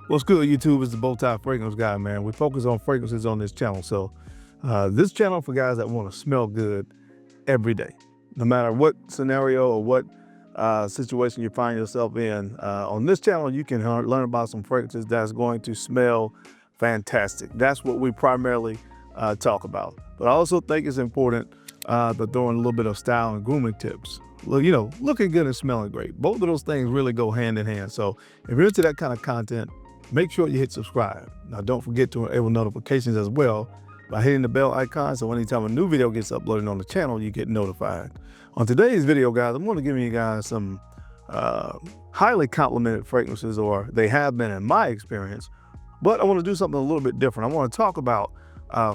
What's good, YouTube? It's the BowTie Fragrance Guy, man. We focus on fragrances on this channel. So this channel for guys that want to smell good every day. No matter what scenario or what situation you find yourself in, on this channel, you can learn about some fragrances that's going to smell fantastic. That's what we primarily talk about. But I also think it's important to throw in a little bit of style and grooming tips. You know, looking good and smelling great. Both of those things really go hand in hand. So if you're into that kind of content, make sure you hit subscribe. Now, don't forget to enable notifications as well by hitting the bell icon, so anytime a new video gets uploaded on the channel, you get notified. On today's video, guys, I'm going to give you guys some highly complimented fragrances, or they have been in my experience, but I want to do something a little bit different. I want to talk about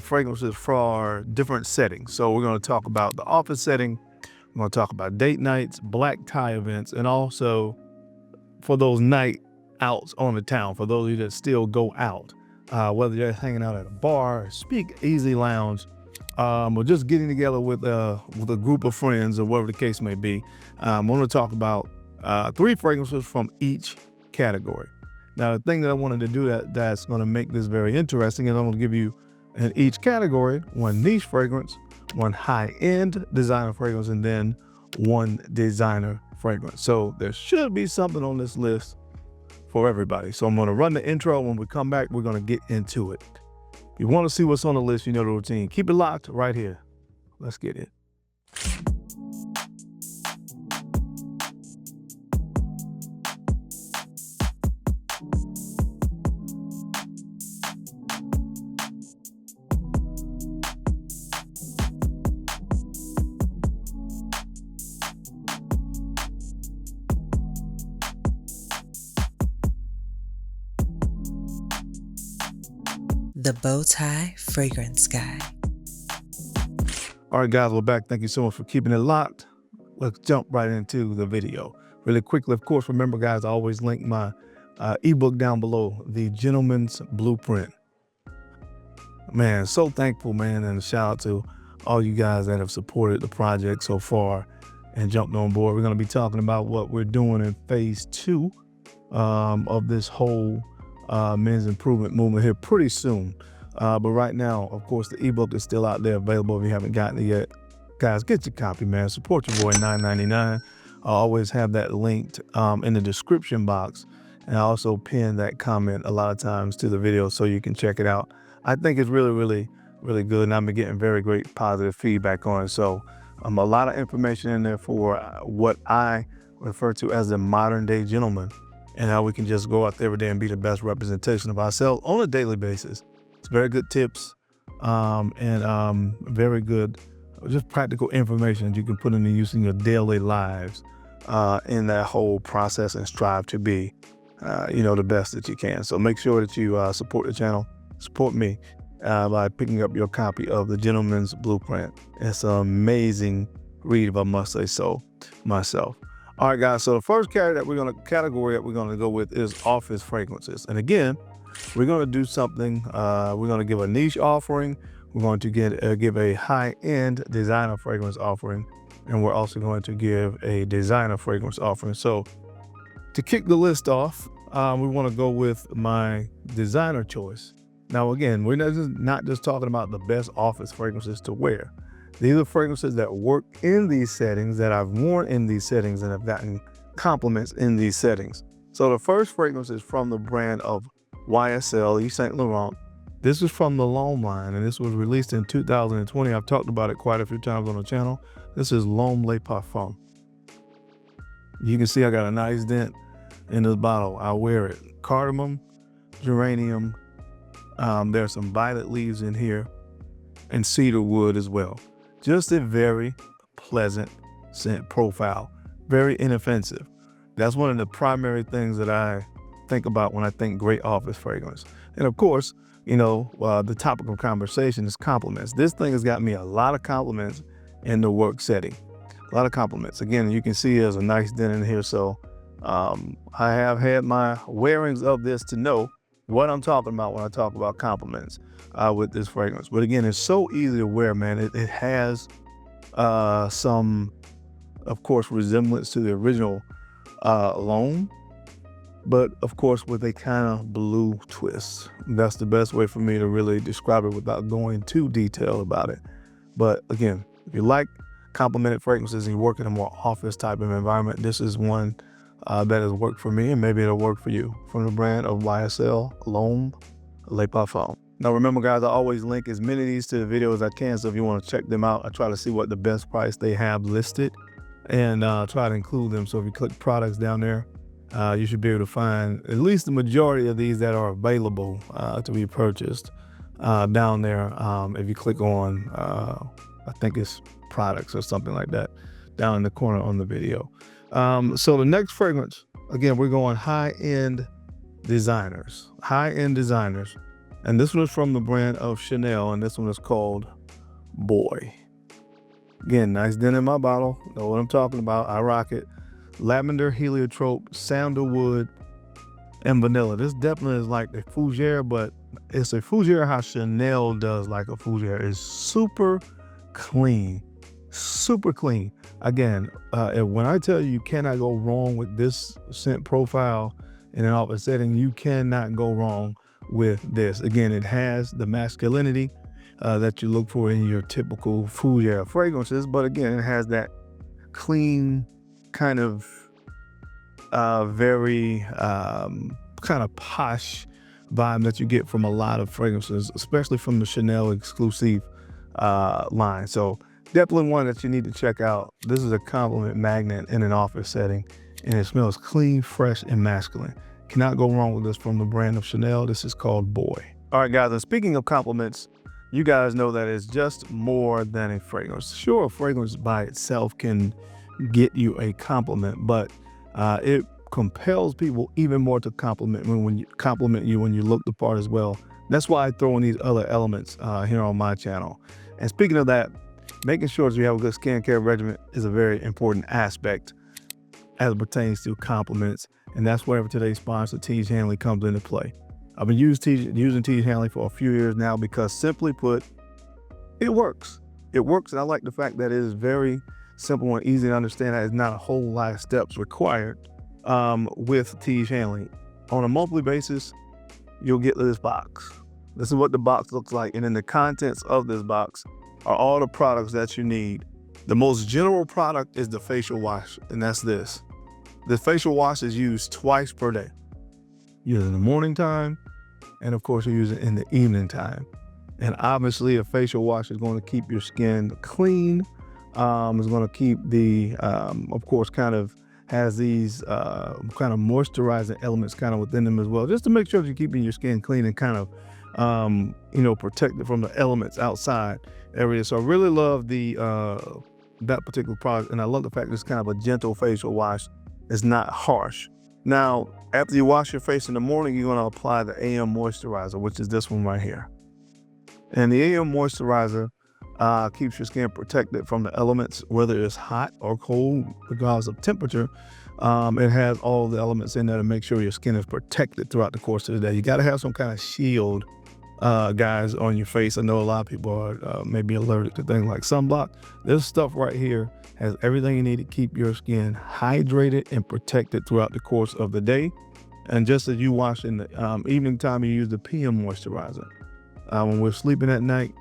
fragrances for different settings. So we're going to talk about the office setting, we're going to talk about date nights, black tie events, and also for those night outs on the town, for those of you that still go out, whether you're hanging out at a bar, speak easy lounge, or just getting together with a group of friends, or whatever the case may be. I'm going to talk about 3 fragrances from each category. Now, the thing that I wanted to do that's going to make this very interesting is I'm going to give you in each category one niche fragrance, one high-end designer fragrance, and then one designer fragrance. So there should be something on this list for everybody. So I'm going to run the intro. When we come back, we're going to get into it. If you want to see what's on the list, you know the routine. Keep it locked right here. Let's get it. The BowTie Fragrance Guy. All right, guys, we're back. Thank you so much for keeping it locked. Let's jump right into the video. Really quickly, of course, remember, guys, I always link my ebook down below, The Gentleman's Blueprint. Man, so thankful, man, and a shout out to all you guys that have supported the project so far and jumped on board. We're going to be talking about what we're doing in phase 2 of this whole men's improvement movement here pretty soon. But right now, of course, the ebook is still out there available if you haven't gotten it yet. Guys, get your copy, man. Support your boy, $9.99. I always have that linked in the description box. And I also pin that comment a lot of times to the video so you can check it out. I think it's really, really, really good. And I've been getting very great positive feedback on it. So a lot of information in there for what I refer to as the modern day gentleman, and how we can just go out there every day and be the best representation of ourselves on a daily basis. It's very good tips and very good, just practical information that you can put into use in your daily lives in that whole process, and strive to be, the best that you can. So make sure that you support the channel, support me by picking up your copy of The Gentleman's Blueprint. It's an amazing read, if I must say so myself. All right, guys, so the first category that we're going to go with is office fragrances. And again, we're going to do something, we're going to give a niche offering, we're going to give a high-end designer fragrance offering, and we're also going to give a designer fragrance offering. So to kick the list off, we want to go with my designer choice. Now, again, we're not just talking about the best office fragrances to wear. These are fragrances that work in these settings, that I've worn in these settings and have gotten compliments in these settings. So the first fragrance is from the brand of YSL Yves Saint Laurent. This is from the L'Homme line, and this was released in 2020. I've talked about it quite a few times on the channel. This is L'Homme Les Parfums. You can see I got a nice dent in this bottle. I wear it. Cardamom, geranium. There's some violet leaves in here, and cedar wood as well. Just a very pleasant scent profile, very inoffensive. That's one of the primary things that I think about when I think great office fragrance. And of course, the topic of conversation is compliments. This thing has got me a lot of compliments in the work setting. A lot of compliments. Again, you can see there's a nice dent in here. So I have had my wearings of this to know what I'm talking about when I talk about compliments with this fragrance. But again, it's so easy to wear, man. It has some, of course, resemblance to the original L'Homme, but of course with a kind of blue twist. That's the best way for me to really describe it without going too detailed about it. But again, if you like complimented fragrances and you work in a more office type of environment, this is one that has worked for me, and maybe it'll work for you. From the brand of YSL L'Homme Les Parfums. Now remember guys, I always link as many of these to the video as I can, so if you want to check them out, I try to see what the best price they have listed and try to include them. So if you click products down there, you should be able to find at least the majority of these that are available to be purchased down there. If you click on, I think it's products or something like that, down in the corner on the video. So the next fragrance, again, we're going high-end designers. And this one is from the brand of Chanel, and this one is called Boy. Again, nice dent in my bottle. Know what I'm talking about. I rock it. Lavender, heliotrope, sandalwood, and vanilla. This definitely is like a fougere, but it's a fougere how Chanel does like a fougere. It's super clean, super clean. Again, when I tell you cannot go wrong with this scent profile in an office setting, you cannot go wrong with this. Again, it has the masculinity that you look for in your typical fougere fragrances, but again, it has that clean kind of very kind of posh vibe that you get from a lot of fragrances, especially from the Chanel exclusive line. So definitely one that you need to check out. This is a compliment magnet in an office setting, and it smells clean, fresh, and masculine. Cannot go wrong with this from the brand of Chanel. This is called Boy. All right, guys, and speaking of compliments, you guys know that it's just more than a fragrance. Sure, a fragrance by itself can get you a compliment, but it compels people even more to compliment you when you look the part as well. That's why I throw in these other elements here on my channel. And speaking of that, making sure that you have a good skincare regimen is a very important aspect as it pertains to compliments. And that's wherever today's sponsor, Tiege Hanley, comes into play. I've been using Tiege Hanley for a few years now because, simply put, it works. It works, and I like the fact that it is very simple and easy to understand. There's not a whole lot of steps required with Tiege Hanley. On a monthly basis, you'll get this box. This is what the box looks like, and in the contents of this box are all the products that you need. The most general product is the facial wash, and that's this. The facial wash is used twice per day. You use it in the morning time, and of course you use it in the evening time. And obviously a facial wash is going to keep your skin clean. It's going to keep the, of course, kind of has these kind of moisturizing elements kind of within them as well, just to make sure that you're keeping your skin clean and kind of, protected from the elements outside area. So I really love the that particular product, and I love the fact that it's kind of a gentle facial wash. It's not harsh. Now, after you wash your face in the morning, you're going to apply the AM moisturizer, which is this one right here. And the AM moisturizer keeps your skin protected from the elements, whether it's hot or cold, regardless of temperature. It has all the elements in there to make sure your skin is protected throughout the course of the day. You got to have some kind of shield, guys, on your face. I know a lot of people are maybe allergic to things like sunblock. This stuff right here has everything you need to keep your skin hydrated and protected throughout the course of the day. And just as you wash in the evening time, you use the PM moisturizer. When we're sleeping at night,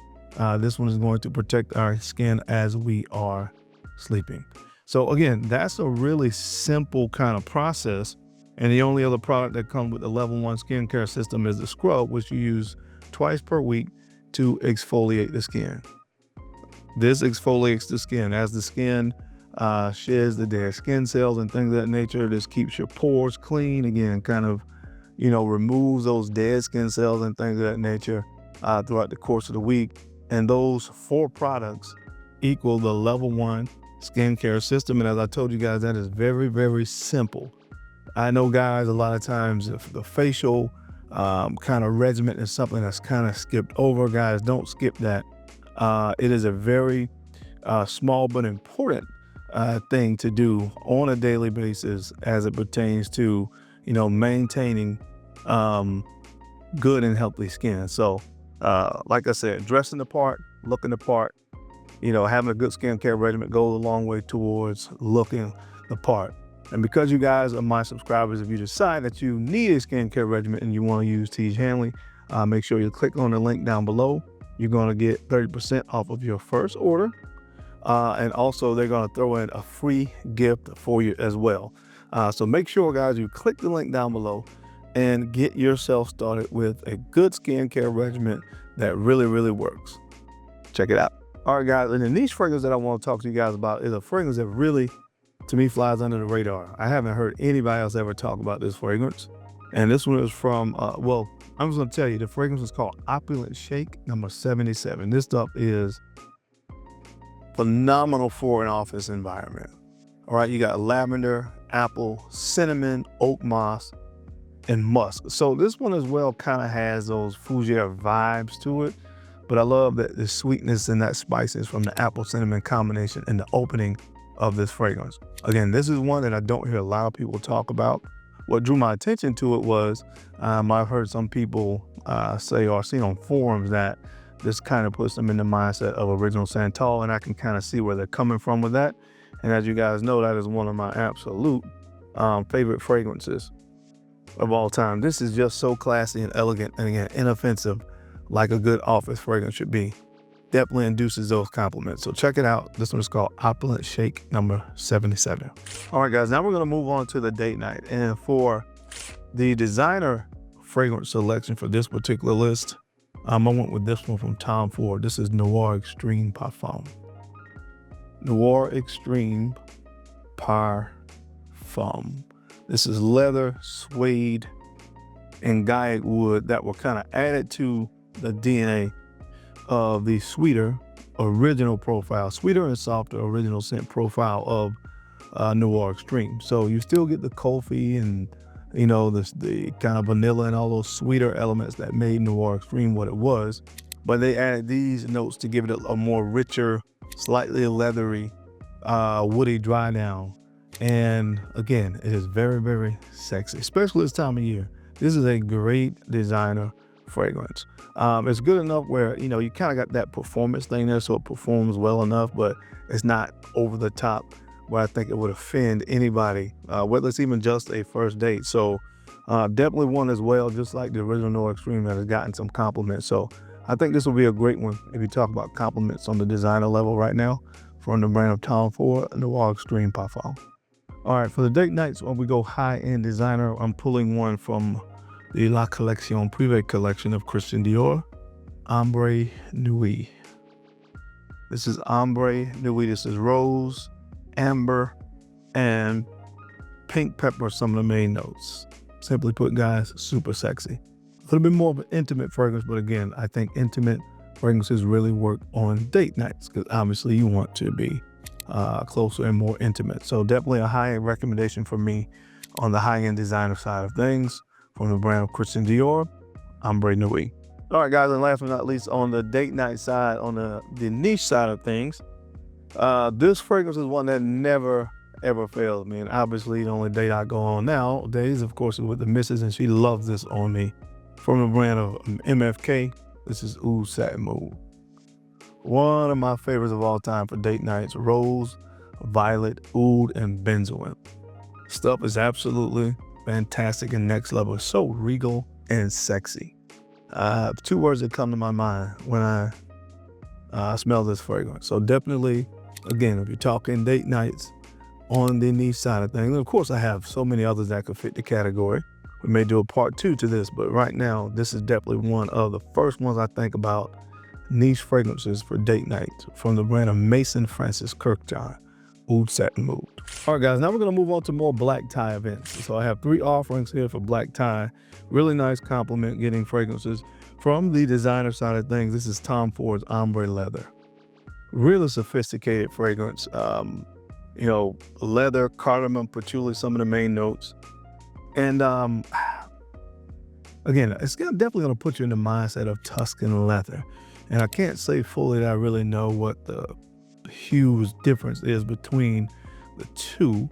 this one is going to protect our skin as we are sleeping. So again, that's a really simple kind of process. And the only other product that comes with the level 1 skincare system is the scrub, which you use twice per week to exfoliate the skin. This exfoliates the skin. As the skin sheds the dead skin cells and things of that nature, this keeps your pores clean. Again, kind of, removes those dead skin cells and things of that nature throughout the course of the week. And those 4 products equal the level 1 skincare system. And as I told you guys, that is very, very simple. I know, guys, a lot of times if the facial kind of regimen is something that's kind of skipped over. Guys, don't skip that. It is a very small but important thing to do on a daily basis as it pertains to, maintaining good and healthy skin. So like I said, dressing the part, looking the part, having a good skincare regimen goes a long way towards looking the part. And because you guys are my subscribers, if you decide that you need a skincare regimen and you want to use Tiege Hanley, make sure you click on the link down below. You're going to get 30% off of your first order. And also they're going to throw in a free gift for you as well. So make sure, guys, you click the link down below and get yourself started with a good skincare regimen that really, really works. Check it out. All right, guys, and the niche fragrance that I want to talk to you guys about is a fragrance that really, to me, flies under the radar. I haven't heard anybody else ever talk about this fragrance. And this one is from, well, I'm just going to tell you, the fragrance is called Opulent Shake number 77. This stuff is phenomenal for an office environment. All right, you got lavender, apple, cinnamon, oak moss, and musk. So this one as well kind of has those fougere vibes to it, but I love that the sweetness and that spices from the apple cinnamon combination in the opening of this fragrance. Again, this is one that I don't hear a lot of people talk about. What drew my attention to it was I've heard some people say or seen on forums that this kind of puts them in the mindset of Original Santal, and I can kind of see where they're coming from with that. And as you guys know, that is one of my absolute favorite fragrances of all time. This is just so classy and elegant and, again, inoffensive, like a good office fragrance should be. Definitely induces those compliments. So check it out. This one is called Opulent Shake number 77. All right, guys, now we're going to move on to the date night. And for the designer fragrance selection for this particular list, I went with this one from Tom Ford. This is Noir Extreme Parfum. Noir Extreme Parfum. This is leather, suede, and gaiac wood that were kind of added to the DNA of the sweeter original profile, sweeter and softer original scent profile of Noir Extreme. So you still get the coffee and, you know, the kind of vanilla and all those sweeter elements that made Noir Extreme what it was, but they added these notes to give it a more richer, slightly leathery, woody dry down. And again, it is very, very sexy, especially this time of year. This is a great designer fragrance. It's good enough where, you know, you kind of got that performance thing there, so it performs well enough, but it's not over the top where I think it would offend anybody, whether it's even just a first date. So definitely one as well, just like the original Noir Extreme that has gotten some compliments. So I think this will be a great one if you talk about compliments on the designer level right now from the brand of Tom Ford, Noir Extreme Parfum. All right, for the date nights, when we go high-end designer, I'm pulling one from the La Collection Privé collection of Christian Dior, Ombre Nuit. This is Ombre Nuit. This is rose, amber, and pink pepper, some of the main notes. Simply put, guys, super sexy. A little bit more of an intimate fragrance, but again, I think intimate fragrances really work on date nights because obviously you want to be closer and more intimate. So definitely a high-end recommendation for me on the high-end designer side of things from the brand of Christian Dior, Ombre Nuit. All right, guys, and last but not least, on the date night side, on the niche side of things, this fragrance is one that never, ever fails me. And obviously, the only date I go on nowadays, of course, is with the missus, and she loves this on me. From the brand of MFK, this is Oud Satin Mauve. One of my favorites of all time for date nights: rose, violet, oud, and benzoin. Stuff is absolutely fantastic and next level. It's so regal and sexy. Two words that come to my mind when I smell this fragrance. So definitely, again, if you're talking date nights on the niche side of things, and of course I have so many others that could fit the category. We may do a part 2 to this, but right now, this is definitely one of the first ones I think about niche fragrances for date nights from the brand of Mason Francis Kurkdjian, Oud Satin Mauve. All right, guys, now we're going to move on to more black tie events. So I have 3 offerings here for black tie. Really nice compliment getting fragrances from the designer side of things. This is Tom Ford's Ombre Leather. Really sophisticated fragrance. You know, leather, cardamom, patchouli, some of the main notes. And again, it's definitely going to put you in the mindset of Tuscan leather. And I can't say fully that I really know what the huge difference is between the two.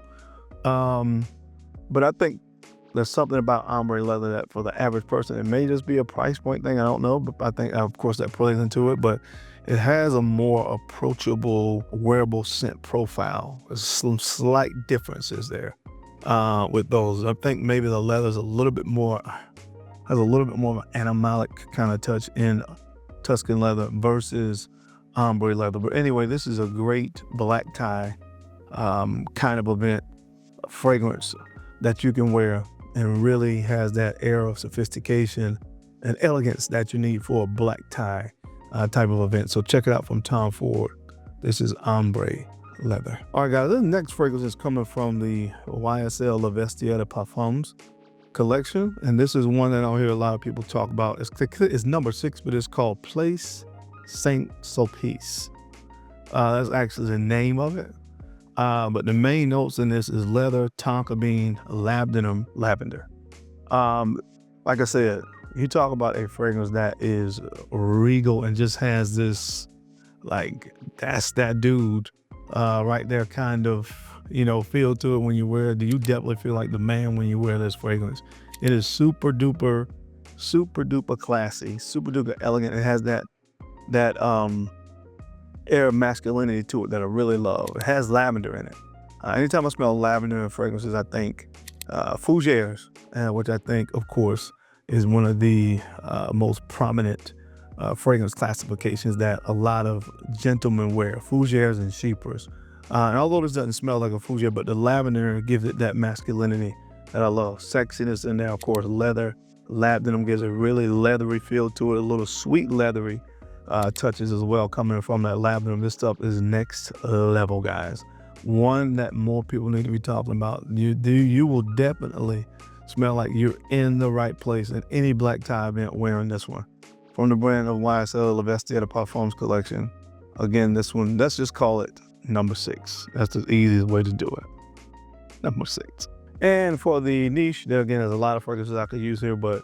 But I think there's something about ombre leather that for the average person, it may just be a price point thing. I don't know, but I think, of course, that plays into it. But it has a more approachable, wearable scent profile. There's some slight differences there. with those. I think maybe the leather's a little bit more, has a little bit more of an animalic kind of touch in Tuscan leather versus ombre leather. But anyway, this is a great black tie kind of event fragrance that you can wear and really has that air of sophistication and elegance that you need for a black tie type of event. So check it out from Tom Ford. This is ombre leather. All right, guys, this next fragrance is coming from the YSL Le Vestiaire de Parfums collection. And this is one that I hear a lot of people talk about. It's number 6, but it's called Place Saint Sulpice. That's actually the name of it. But the main notes in this is leather, tonka bean, lavender. Like I said, you talk about a fragrance that is regal and just has this, like, that's that dude right there kind of, you know, feel to it when you wear it. You definitely feel like the man when you wear this fragrance. It is super duper classy, super duper elegant. It has that air of masculinity to it that I really love. It has lavender in it. Anytime I smell lavender in fragrances, I think fougères, which I think, of course, is one of the most prominent fragrance classifications that a lot of gentlemen wear, fougères and chypres. And although this doesn't smell like a fougère, but the lavender gives it that masculinity that I love. Sexiness in there, of course, leather. Lavender gives a really leathery feel to it, a little sweet leathery touches as well coming from that lavender. This stuff is next level, guys. One that more people need to be talking about. You will definitely smell like you're in the right place in any black tie event wearing this one. From the brand of YSL Le Vestiaire de Parfums collection. Again, this one, let's just call it number 6. That's the easiest way to do it. Number 6. And for the niche, there again, there's a lot of fragrances I could use here, but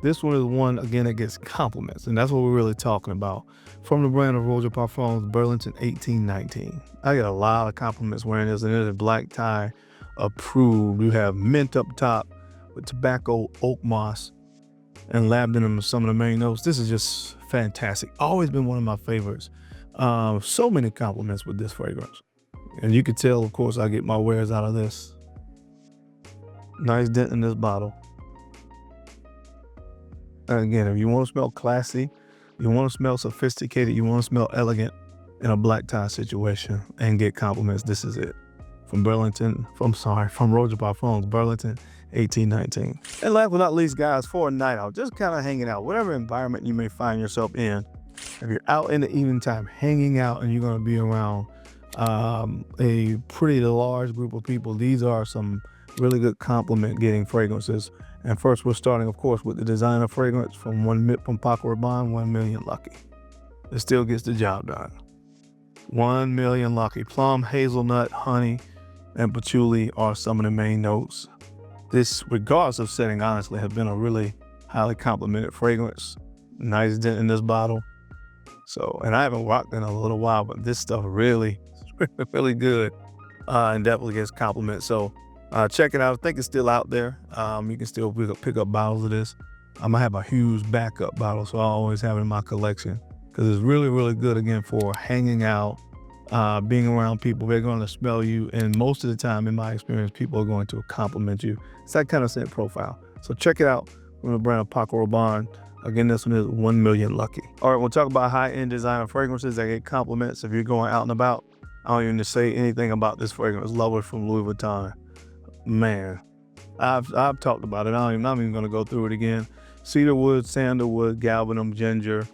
this one is one, again, that gets compliments, and that's what we're really talking about. From the brand of Roger Parfums, Burlington 1819. I get a lot of compliments wearing this, and it is black tie approved. You have mint up top with tobacco, oak moss, and lavender, some of the main notes. This is just fantastic. Always been one of my favorites. So many compliments with this fragrance. And you can tell, of course, I get my wares out of this. Nice dent in this bottle. And again, if you want to smell classy, you want to smell sophisticated, you want to smell elegant in a black tie situation and get compliments, this is it. From Roger Parfums, Burlington 1819. And last but not least, guys, for a night out, just kind of hanging out, whatever environment you may find yourself in. If you're out in the evening time, hanging out, and you're going to be around a pretty large group of people, these are some really good compliment getting fragrances. And first, we're starting, of course, with the designer fragrance from Paco Rabanne, 1 Million Lucky. It still gets the job done. 1 Million Lucky. Plum, hazelnut, honey, and patchouli are some of the main notes. This, regardless of setting, honestly, has been a really highly complimented fragrance. Nice dent in this bottle. So, and I haven't rocked in a little while, but this stuff really, really good, and definitely gets compliments. So check it out. I think it's still out there. You can still pick up bottles of this. I'm gonna have a huge backup bottle, so I always have it in my collection because it's really, really good, again, for hanging out, being around people. They're going to smell you, and most of the time, in my experience, people are going to compliment you. It's that kind of scent profile. So check it out from the brand of Paco Rabanne. Again, this one is 1 Million Lucky. All right, we'll talk about high-end designer fragrances that get compliments if you're going out and about. I don't even say anything about this fragrance. Lovers from Louis Vuitton. Man, I've talked about it. I'm not even going to go through it again. Cedarwood, sandalwood, galbanum, ginger.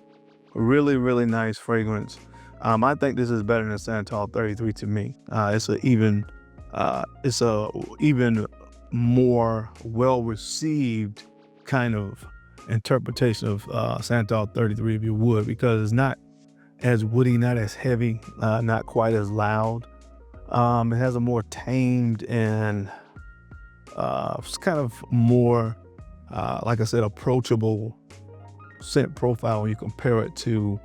Really, really nice fragrance. I think this is better than Santal 33 to me. It's a even more well-received kind of interpretation of Santal 33, if you would, because it's not as woody, not as heavy, not quite as loud. It has a more tamed and it's kind of more, like I said, approachable scent profile when you compare it to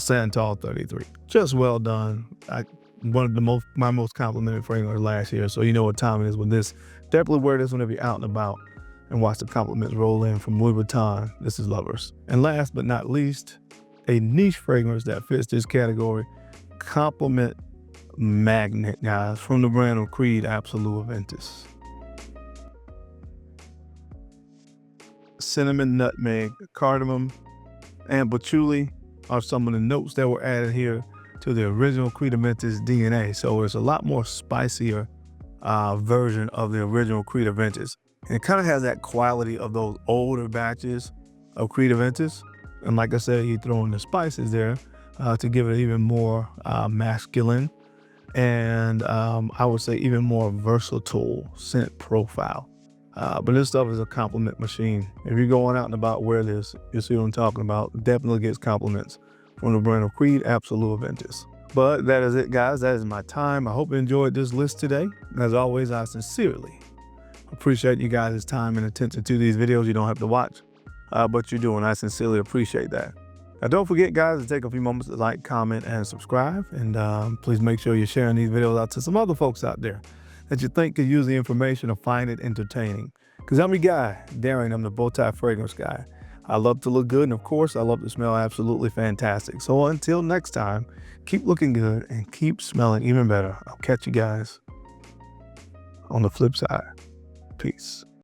Santal 33. Just well done. One of my most complimented fragrance last year, so you know what time it is with this. Definitely wear this whenever you're out and about and watch the compliments roll in from Louis Vuitton. This is Lovers. And last but not least, a niche fragrance that fits this category, compliment magnet, guys, from the brand of Creed Absolute Aventus. cinnamon, nutmeg, cardamom, and patchouli are some of the notes that were added here to the original Acqu Di Gio DNA. So it's a lot more spicier version of the original Acqu Di Gio. And it kind of has that quality of those older batches of Acqu Di Gio. And like I said, you throw in the spices there to give it even more masculine and I would say even more versatile scent profile. But this stuff is a compliment machine. If you're going out and about, wear this. You'll see what I'm talking about. Definitely gets compliments from the brand of Acqu Di Gio. But that is it, guys. That is my time. I hope you enjoyed this list today. As always, I sincerely appreciate you guys' time and attention to these videos. You don't have to watch, but you do, and I sincerely appreciate that. Now, don't forget, guys, to take a few moments to like, comment, and subscribe. And please make sure you're sharing these videos out to some other folks out there that you think could use the information or find it entertaining. Because I'm your guy, Darren. I'm the BowTie Fragrance Guy. I love to look good, and of course, I love to smell absolutely fantastic. So until next time, keep looking good and keep smelling even better. I'll catch you guys on the flip side. Peace.